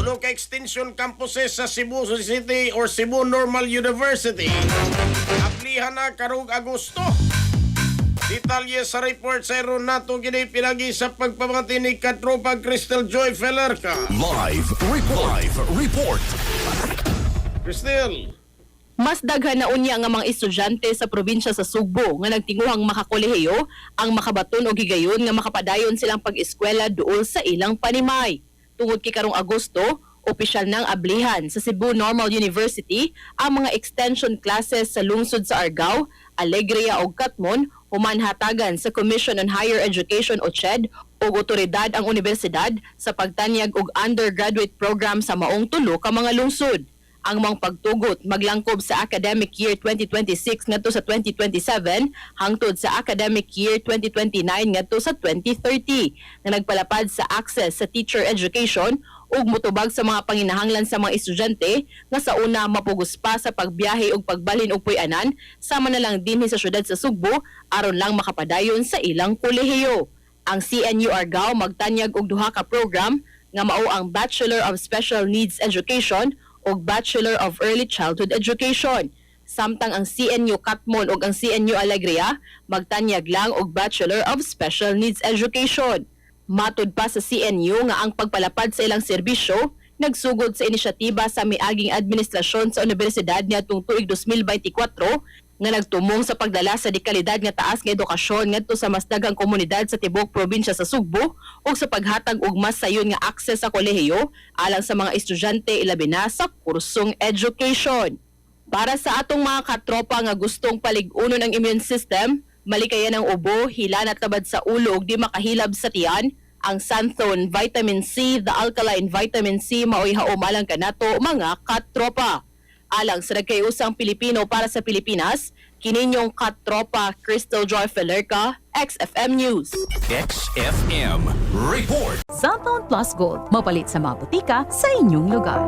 Tulo ka extension campuses sa Cebu City or Cebu Normal University. Aplihan na karong Agosto. Detalye sa report sa Ronato gini pinagi sa pagpamati ni Katropa Crystal Joy Felerca. Live report. Crystal. Mas daghan na unya nga mga estudyante sa probinsya sa Sugbo nga nagtinguhang makakolehiyo ang makabaton o gigayon nga makapadayon silang pag-eskwela duol sa ilang panimay. Tungod kay karong Agosto, opisyal nang ablihan sa Cebu Normal University ang mga extension classes sa lungsod sa Argao, Alegria ug Katmon human hatagan sa Commission on Higher Education o CHED ug otoridad ang universidad sa pagtanyag og undergraduate program sa maong tulo ka mga lungsod. Ang mga pagtugot maglangkob sa academic year 2026 ngadto sa 2027 hangtod sa academic year 2029 ngadto sa 2030 nga nagpalapad sa access sa teacher education ug motubag sa mga panginahanglan sa mga estudyante nga sa una mapugos pa sa pagbiyahe ug pagbalhin og puy-anan sama na lang dinhi sa syudad sa Sugbo aron lang makapadayon sa ilang kolehiyo. Ang CNU Argao magtanyag og duha ka program nga mao ang Bachelor of Special Needs Education ug Bachelor of Early Childhood Education. Samtang ang CNU Katmon ug ang CNU Alegria magtanyag lang og Bachelor of Special Needs Education. Matud pa sa CNU nga ang pagpalapad sa ilang serbisyo nagsugod sa inisyatiba sa miaging administrasyon sa universidad niadtong tuig 2024 nga nagtumong sa pagdala sa dekalidad nga taas nga edukasyon ngadto sa mas daghang komunidad sa tibuok probinsya sa Sugbo ug sa paghatag og mas sayon nga akses sa kolehiyo alang sa mga estudyante ilabi na sa kursong education. Para sa atong mga katropa nga gustong palig-unon ang immune system, malikayan ang ubo, hila at tabad sa ulo ug di makahilab sa tiyan, ang Santhone Vitamin C, the alkaline vitamin C maoy haom alang kanato mga katropa. Alang sa nagkayusang Pilipino para sa Pilipinas, kininyong katropa Crystal Joy Felerca, XFM News. XFM report. Santhone Plus Gold, mapalit sa mga butika sa inyong lugar.